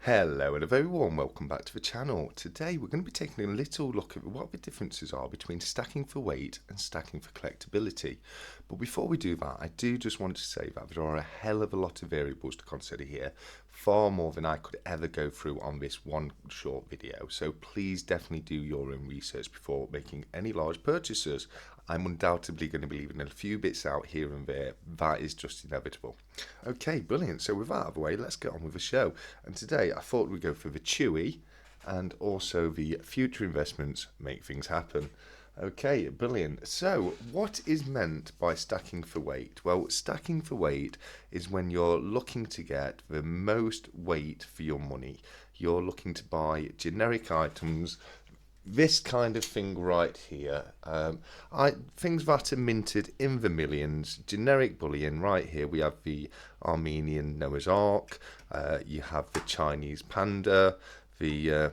Hello and a very warm welcome back to the channel. Today we're going to be taking a little look at what the differences are between stacking for weight and stacking for collectability. But before we do that, I do just want to say that there are a hell of a lot of variables to consider here, far more than I could ever go through on this one short video. So please definitely do your own research before making any large purchases. I'm undoubtedly going to be leaving a few bits out here and there. That is just inevitable. Okay, brilliant. So with that out of the way, let's get on with the show. And today I thought we'd go for the chewy and also the future investments make things happen. Okay, brilliant. So what is meant by stacking for weight? Well, stacking for weight is when you're looking to get the most weight for your money. You're looking to buy generic items, this kind of thing right here, things that are minted in the millions, generic bullion right here. We have the Armenian Noah's Ark, you have the Chinese Panda, the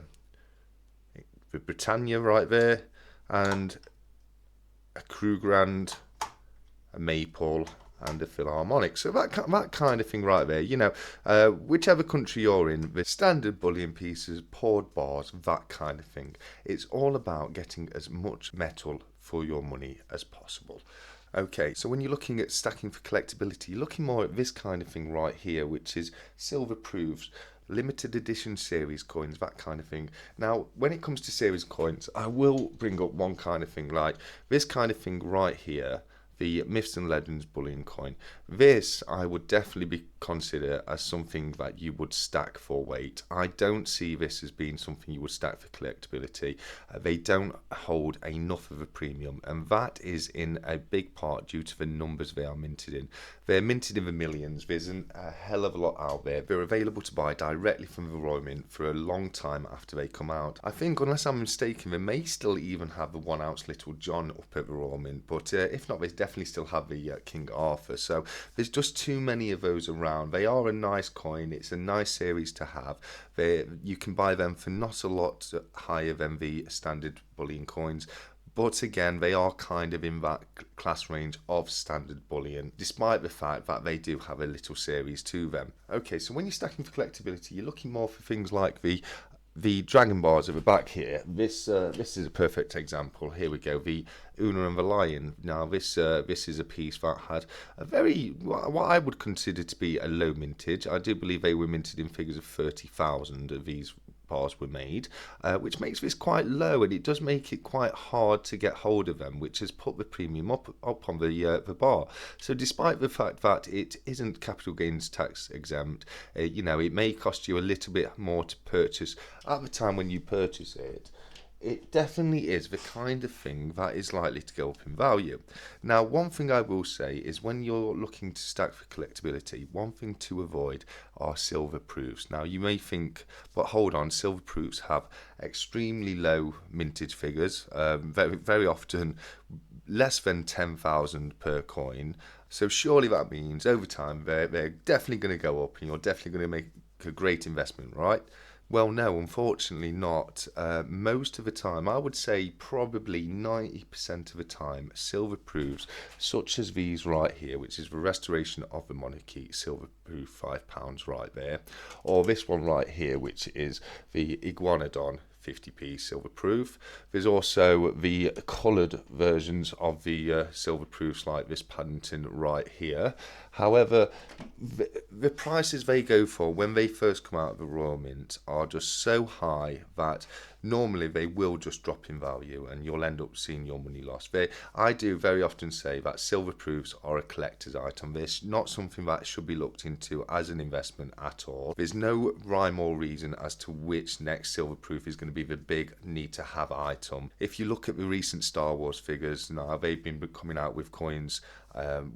Britannia right there, and a Krugerrand, a Maple, and a Philharmonic. So that kind of thing right there, you know, whichever country you're in, the standard bullion pieces, poured bars, that kind of thing. It's all about getting as much metal for your money as possible. Okay, so when you're looking at stacking for collectability, you're looking more at this kind of thing right here, which is silver proofs, limited edition series coins, that kind of thing. Now, when it comes to series coins, I will bring up one kind of thing, like this kind of thing right here, the Myths and Legends bullion coin. This I would definitely consider as something that you would stack for weight. I don't see this as being something you would stack for collectability. They don't hold enough of a premium, and that is in a big part due to the numbers they are minted in. They're minted in the millions. There's a hell of a lot out there. They're available to buy directly from the Royal Mint for a long time after they come out. I think, unless I'm mistaken, they may still even have the 1 ounce Little John up at the Royal Mint, but if not, they definitely still have the King Arthur. So there's just too many of those around. They are a nice coin. It's a nice series to have. You can buy them for not a lot higher than the standard bullion coins. But again, they are kind of in that class range of standard bullion, despite the fact that they do have a little series to them. Okay, so when you're stacking for collectability, you're looking more for things like the dragon bars at the back here. This is a perfect example. Here we go, the Una and the Lion. Now this is a piece that had a very, what I would consider to be a low mintage. I do believe they were minted in figures of 30,000 of these bars were made, which makes this quite low, and it does make it quite hard to get hold of them, which has put the premium up on the bar. So despite the fact that it isn't capital gains tax exempt, you know, it may cost you a little bit more to purchase at the time when you purchase it. It definitely is the kind of thing that is likely to go up in value. Now, one thing I will say is when you're looking to stack for collectability, one thing to avoid are silver proofs. Now, you may think, but hold on, silver proofs have extremely low mintage figures, very often less than 10,000 per coin. So surely that means over time they're definitely going to go up and you're definitely going to make a great investment, right? Well, no, unfortunately not. Most of the time, I would say probably 90% of the time, silver proofs, such as these right here, which is the Restoration of the Monarchy, silver proof £5 right there, or this one right here, which is the Iguanodon, 50p silver proof. There's also the coloured versions of the silver proofs like this Paddington right here. However, the prices they go for when they first come out of the Royal Mint are just so high that normally they will just drop in value and you'll end up seeing your money lost. I do very often say that silver proofs are a collector's item. It's not something that should be looked into as an investment at all. There's no rhyme or reason as to which next silver proof is going to be the big need to have item. If you look at the recent Star Wars figures, now they've been coming out with coins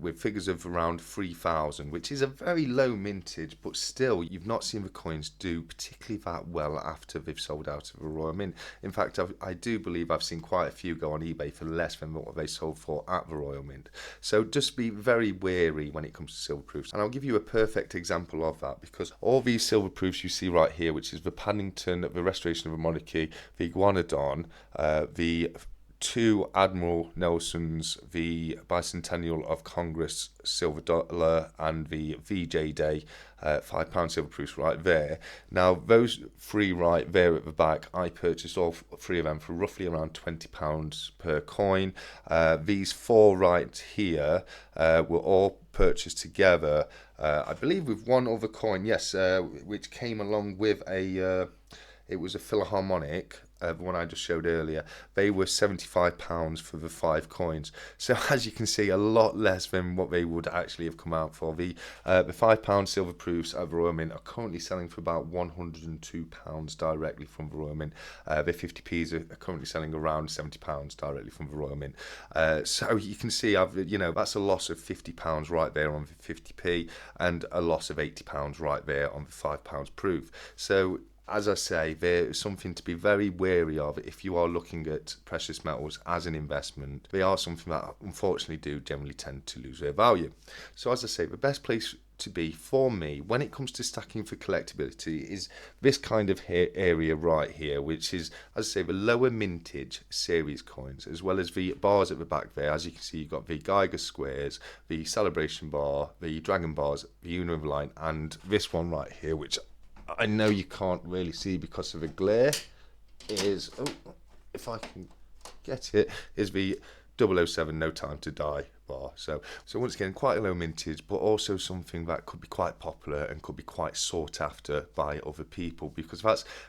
with figures of around 3,000, which is a very low mintage, but still you've not seen the coins do particularly that well after they've sold out of the Royal Mint. In fact, I do believe I've seen quite a few go on eBay for less than what they sold for at the Royal Mint. So just be very wary when it comes to silver proofs, and I'll give you a perfect example of that, because all these silver proofs you see right here, which is the Paddington, the Restoration of the Monarchy, the Iguanodon, the 2 Admiral Nelson's, the Bicentennial of Congress silver dollar, and the VJ Day £5 silver proofs right there. Now those 3 right there at the back, I purchased all 3 of them for roughly around £20 per coin. These 4 right here were all purchased together, I believe with one other coin, yes, which came along with it was a Philharmonic, the one I just showed earlier. They were £75 for the 5 coins. So as you can see, a lot less than what they would actually have come out for. The £5 silver proofs at the Royal Mint are currently selling for about £102 directly from the Royal Mint. The 50p's are currently selling around £70 directly from the Royal Mint. So you can see, that's a loss of £50 right there on the 50p, and a loss of £80 right there on the £5 proof. So as I say, there is something to be very wary of if you are looking at precious metals as an investment. They are something that unfortunately do generally tend to lose their value. So as I say, the best place to be for me when it comes to stacking for collectability is this kind of area right here, which is, as I say, the lower mintage series coins, as well as the bars at the back there. As you can see, you've got the Geiger squares, the Celebration bar, the Dragon bars, the Uno line, and this one right here, which I know you can't really see because of the glare, is, if I can get it, is the 007 No Time to Die bar. So once again, quite a low mintage, but also something that could be quite popular and could be quite sought after by other people, because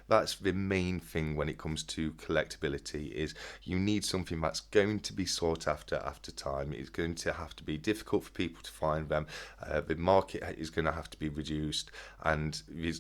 that's the main thing when it comes to collectability, is you need something that's going to be sought after time. It's going to have to be difficult for people to find them. The market is going to have to be reduced, and there's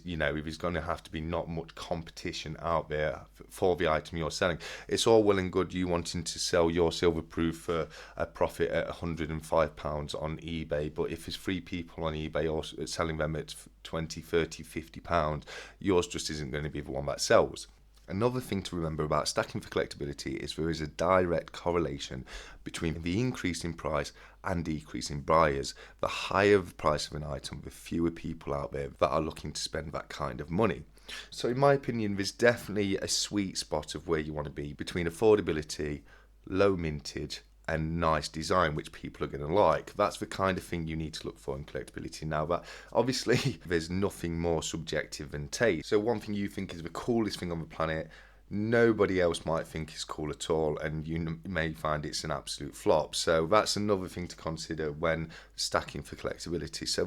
going to have to be not much competition out there for the item you're selling. It's all well and good you wanting to sell your silver proof for a profit at £105 on eBay, but if there's 3 people on eBay or selling them at £20, £30, £50, yours just isn't going to be the one that sells. Another thing to remember about stacking for collectability is there is a direct correlation between the increase in price and decrease in buyers. The higher the price of an item, the fewer people out there that are looking to spend that kind of money. So in my opinion, there's definitely a sweet spot of where you want to be between affordability, low mintage, and nice design, which people are going to like. That's the kind of thing you need to look for in collectability. Now, that obviously there's nothing more subjective than taste. So one thing you think is the coolest thing on the planet, nobody else might think is cool at all, and you may find it's an absolute flop. So that's another thing to consider when stacking for collectability. So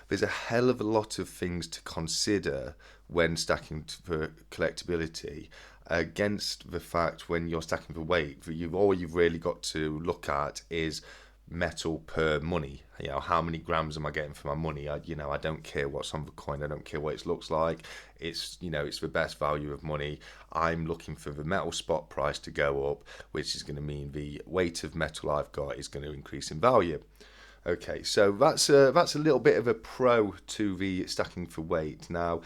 there's a hell of a lot of things to consider when stacking for collectability, against the fact when you're stacking for weight, all you've really got to look at is metal per money. How many grams am I getting for my money? I don't care what's on the coin. I don't care what it looks like. It's the best value of money. I'm looking for the metal spot price to go up, which is going to mean the weight of metal I've got is going to increase in value. Okay, so that's a little bit of a pro to the stacking for weight. Now,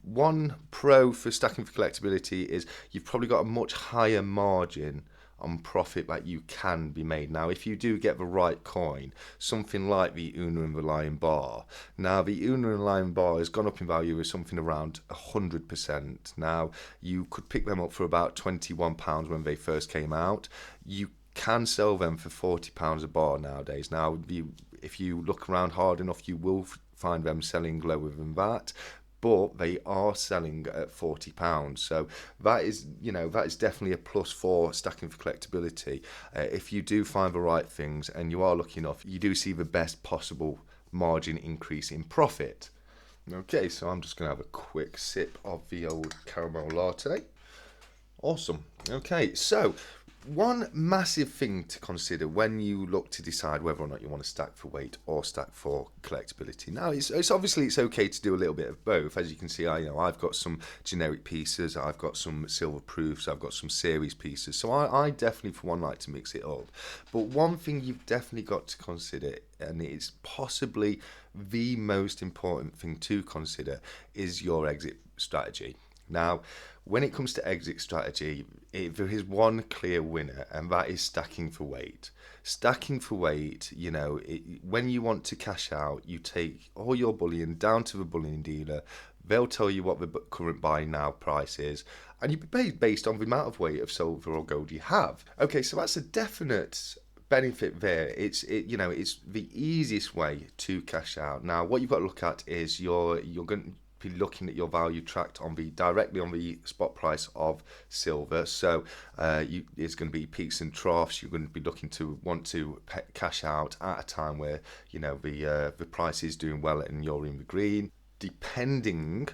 one pro for stacking for collectability is you've probably got a much higher margin on profit that you can be made. Now, if you do get the right coin, something like the Uno and the Lion bar. Now, the Uno and Lion bar has gone up in value with something around 100%. Now, you could pick them up for about £21 when they first came out. You can sell them for £40 a bar nowadays. Now, if you look around hard enough, you will find them selling lower than that, but they are selling at £40. So that is definitely a plus for stacking for collectability. If you do find the right things and you are lucky enough, you do see the best possible margin increase in profit. Okay, so I'm just going to have a quick sip of the old caramel latte. Awesome. Okay, so one massive thing to consider when you look to decide whether or not you want to stack for weight or stack for collectability. Now, it's obviously okay to do a little bit of both. As you can see, I've got some generic pieces, I've got some silver proofs, I've got some series pieces. So I definitely, for one, like to mix it up. But one thing you've definitely got to consider, and it's possibly the most important thing to consider, is your exit strategy. Now, when it comes to exit strategy, there is one clear winner, and that is stacking for weight. Stacking for weight, when you want to cash out, you take all your bullion down to the bullion dealer. They'll tell you what the current buy now price is, and you pay based on the amount of weight of silver or gold you have. Okay, so that's a definite benefit there. It's the easiest way to cash out. Now, what you've got to look at is you're going to be looking at your value tracked directly on the spot price of silver. So it's going to be peaks and troughs. You're going to be looking to want to cash out at a time where the price is doing well and you're in the green. Depending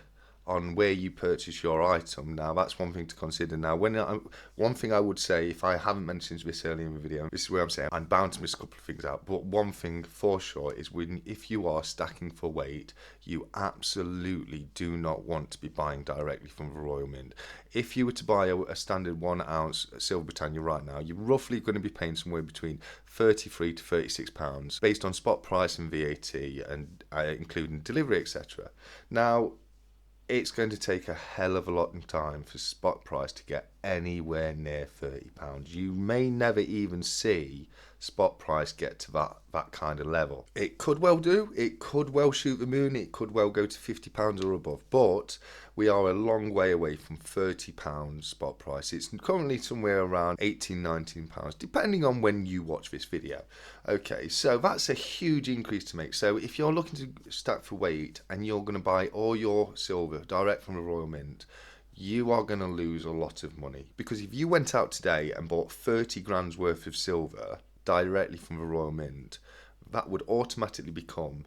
on where you purchase your item. Now, that's one thing to consider. Now, one thing I would say, if I haven't mentioned this earlier in the video, this is where I'm saying I'm bound to miss a couple of things out, but one thing for sure is if you are stacking for weight, you absolutely do not want to be buying directly from the Royal Mint. If you were to buy a standard 1 ounce Silver Britannia right now, you're roughly going to be paying somewhere between £33 to £36 based on spot price and VAT, and including delivery, etc. Now, it's going to take a hell of a lot of time for spot price to get anywhere near £30. You may never even see spot price get to that kind of level. It could well do. It could well shoot the moon. It could well go to £50 or above. But we are a long way away from £30 spot price. It's currently somewhere around £18, £19, depending on when you watch this video. Okay, so that's a huge increase to make. So if you're looking to stack for weight and you're going to buy all your silver direct from the Royal Mint, you are going to lose a lot of money. Because if you went out today and bought 30 grand's worth of silver directly from the Royal Mint, that would automatically become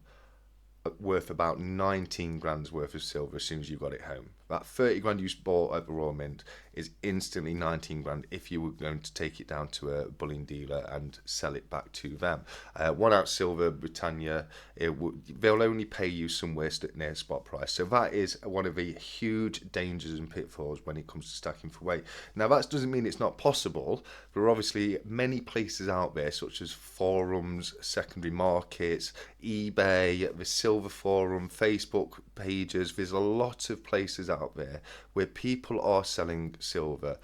worth about 19 grand's worth of silver as soon as you got it home. That 30 grand you bought at the Royal Mint is instantly 19 grand if you were going to take it down to a bullion dealer and sell it back to them. 1 ounce Silver Britannia, they'll only pay you somewhere near spot price. So that is one of the huge dangers and pitfalls when it comes to stacking for weight. Now, that doesn't mean it's not possible. There are obviously many places out there, such as forums, secondary markets, eBay, the Silver Forum, Facebook pages. There's a lot of places out there where people are selling silver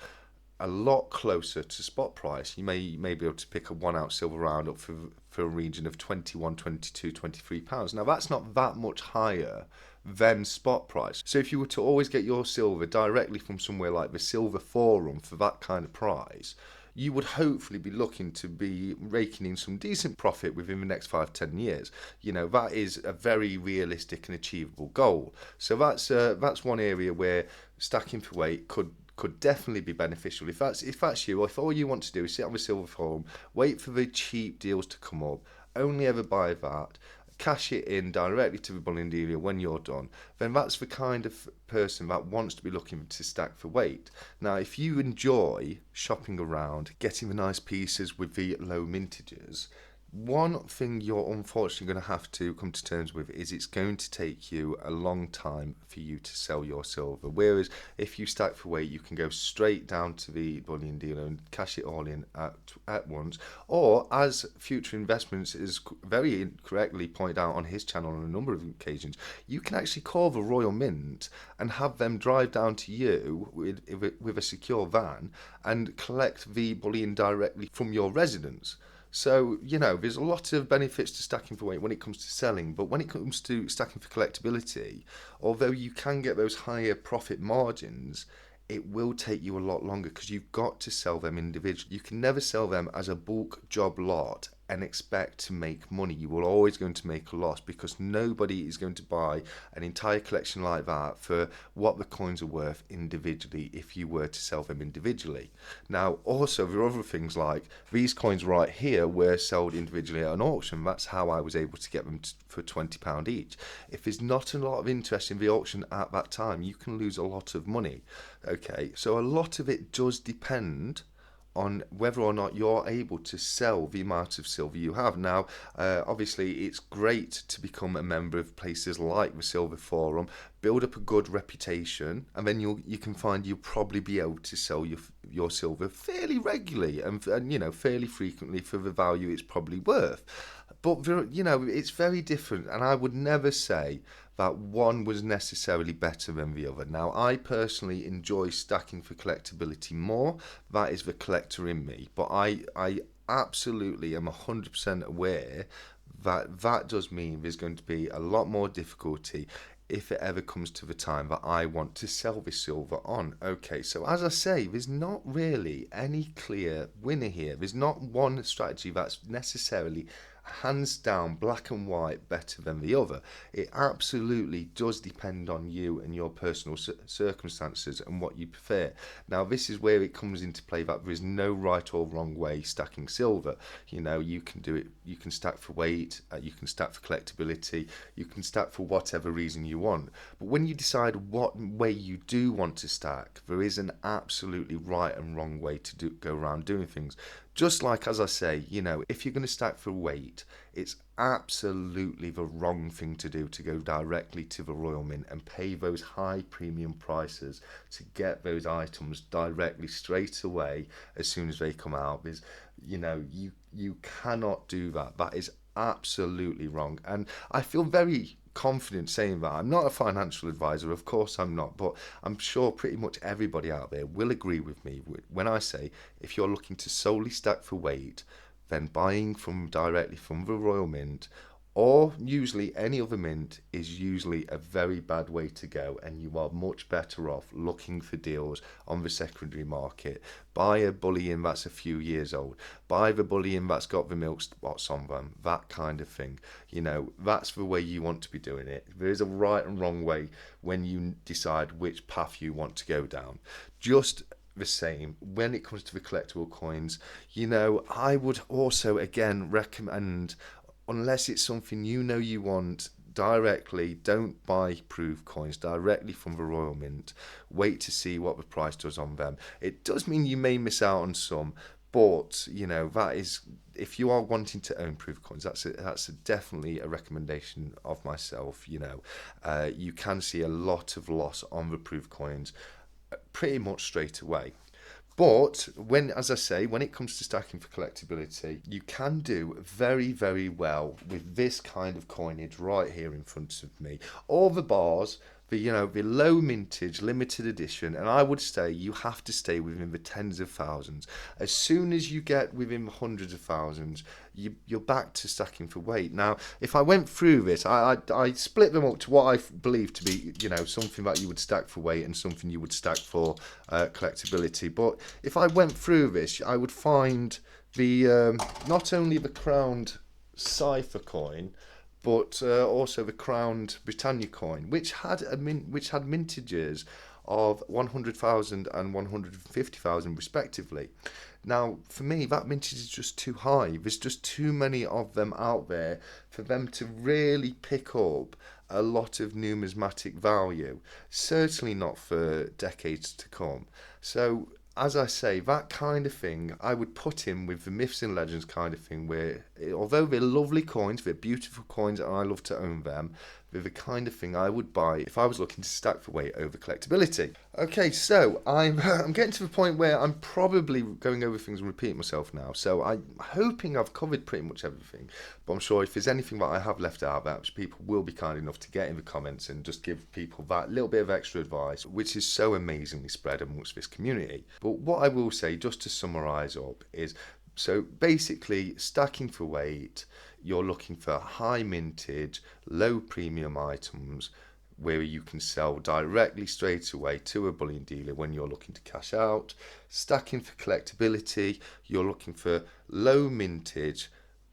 a lot closer to spot price. You may be able to pick a 1 ounce silver round up for a region of 21, 22, 23 pounds. Now, that's not that much higher than spot price. So if you were to always get your silver directly from somewhere like the Silver Forum for that kind of price, you would hopefully be looking to be raking in some decent profit within the next 5-10 years. That is a very realistic and achievable goal. So that's one area where stacking for weight could definitely be beneficial. If that's you, or if all you want to do is sit on the Silver Forum, wait for the cheap deals to come up, only ever buy that, cash it in directly to the bullion dealer when you're done, then that's the kind of person that wants to be looking to stack for weight. Now, if you enjoy shopping around, getting the nice pieces with the low mintages, one thing you're unfortunately going to have to come to terms with is it's going to take you a long time for you to sell your silver. Whereas if you stack for weight, you can go straight down to the bullion dealer and cash it all in at once. Or, as Future Investments is very correctly pointed out on his channel on a number of occasions, you can actually call the Royal Mint and have them drive down to you with a secure van and collect the bullion directly from your residence. So, there's a lot of benefits to stacking for weight when it comes to selling, but when it comes to stacking for collectability, although you can get those higher profit margins, it will take you a lot longer because you've got to sell them individually. You can never sell them as a bulk job lot and expect to make money. You will always going to make a loss because nobody is going to buy an entire collection like that for what the coins are worth individually if you were to sell them individually. Now, also, there are other things like these coins right here were sold individually at an auction. That's how I was able to get them for £20 each. If there's not a lot of interest in the auction at that time, you can lose a lot of money. Okay, so a lot of it does depend on whether or not you're able to sell the amount of silver you have. Now, obviously, it's great to become a member of places like the Silver Forum, build up a good reputation, and then you can find you'll probably be able to sell your silver fairly regularly and fairly frequently for the value it's probably worth. but you know, it's very different, and I would never say that one was necessarily better than the other. Now, I personally enjoy stacking for collectability more. That is the collector in me, but I absolutely am 100% aware that that does mean there's going to be a lot more difficulty if it ever comes to the time that I want to sell this silver on. Okay, so as I say, there's not really any clear winner here. There's not one strategy that's necessarily hands down black and white better than the other. It absolutely does depend on you and your personal circumstances and what you prefer. Now, this is where it comes into play that there is no right or wrong way stacking silver. You know, you can do it, you can stack for weight, you can stack for collectability, you can stack for whatever reason you want. But when you decide what way you do want to stack, there is an absolutely right and wrong way to go around doing things. Just like, as I say, you know, if you're going to stack for weight, it's absolutely the wrong thing to do to go directly to the Royal Mint and pay those high premium prices to get those items directly straight away as soon as they come out. There's, you know, you cannot do that. That is absolutely wrong. And I feel very confident saying that. I'm not a financial advisor, of course I'm not, but I'm sure pretty much everybody out there will agree with me when I say if you're looking to solely stack for weight, then buying directly from the Royal Mint or usually any other mint is usually a very bad way to go, and you are much better off looking for deals on the secondary market. Buy a bullion that's a few years old, buy the bullion that's got the milk spots on them, that kind of thing. You know, that's the way you want to be doing it. There is a right and wrong way when you decide which path you want to go down. Just the same when it comes to the collectible coins, you know, I would also again recommend, unless it's something you know you want directly, don't buy proof coins directly from the Royal Mint. Wait to see what the price does on them. It does mean you may miss out on some, but you know, that is, if you are wanting to own proof coins, that's definitely a recommendation of myself. You know, you can see a lot of loss on the proof coins pretty much straight away. But as I say, when it comes to stacking for collectability, you can do very, very well with this kind of coinage right here in front of me. All the bars, the low mintage, limited edition, and I would say you have to stay within the tens of thousands. As soon as you get within the hundreds of thousands, you're back to stacking for weight. Now, if I went through this, I split them up to what I believe to be, you know, something that you would stack for weight and something you would stack for collectability. But if I went through this, I would find the not only the crowned cipher coin, but also the crowned Britannia coin, which had mintages of 100,000 and 150,000 respectively. Now, for me, that mintage is just too high. There's just too many of them out there for them to really pick up a lot of numismatic value. Certainly not for decades to come. So, as I say, that kind of thing I would put in with the myths and legends kind of thing, where although they're lovely coins, they're beautiful coins and I love to own them, they're the kind of thing I would buy if I was looking to stack for weight over collectability. Okay, so I'm getting to the point where I'm probably going over things and repeating myself now, so I'm hoping I've covered pretty much everything, but I'm sure if there's anything that I have left out, perhaps people will be kind enough to get in the comments and just give people that little bit of extra advice, which is so amazingly spread amongst this community. But what I will say, just to summarise up, is so basically stacking for weight, you're looking for high mintage, low premium items where you can sell directly straight away to a bullion dealer when you're looking to cash out. Stacking for collectability, you're looking for low mintage,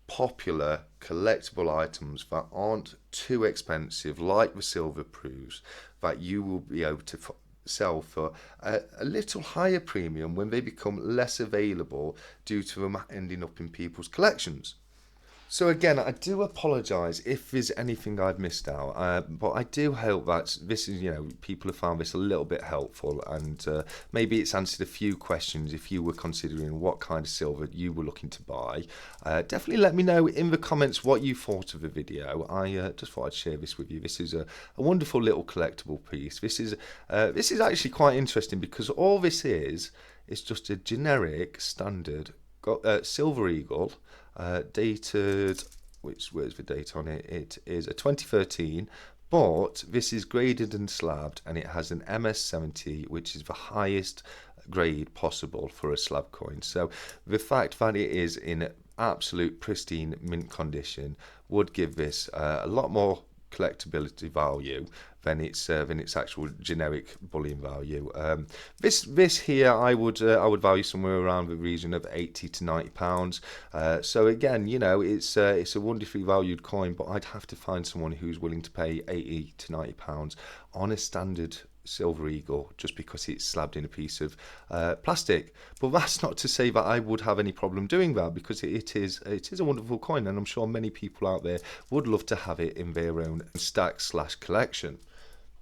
popular collectible items that aren't too expensive, like the silver proofs, that you will be able to sell for a little higher premium when they become less available due to them ending up in people's collections. So again, I do apologise if there's anything I've missed out, but I do hope that this is, you know, people have found this a little bit helpful, and maybe it's answered a few questions if you were considering what kind of silver you were looking to buy. Definitely let me know in the comments what you thought of the video. I just thought I'd share this with you. This is a wonderful little collectible piece. This is actually quite interesting because all this is just a generic standard silver eagle. Dated, which where's the date on it? It is a 2013. But this is graded and slabbed, and it has an MS70, which is the highest grade possible for a slab coin. So the fact that it is in absolute pristine mint condition would give this a lot more collectability value than its actual generic bullion value. This here I would value somewhere around the region of £80 to £90. So again, you know, it's a wonderfully valued coin, but I'd have to find someone who's willing to pay £80 to £90 on a standard silver eagle just because it's slabbed in a piece of plastic. But that's not to say that I would have any problem doing that, because it is a wonderful coin, and I'm sure many people out there would love to have it in their own stack/collection.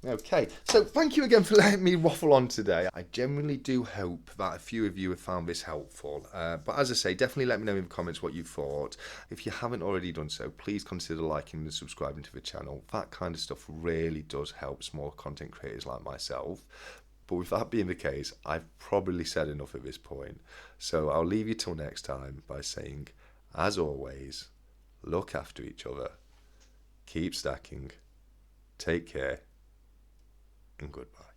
Okay, so thank you again for letting me waffle on today. I genuinely do hope that a few of you have found this helpful. But as I say, definitely let me know in the comments what you thought. If you haven't already done so, please consider liking and subscribing to the channel. That kind of stuff really does help small content creators like myself. But with that being the case, I've probably said enough at this point. So I'll leave you till next time by saying, as always, look after each other, keep stacking, take care, and goodbye.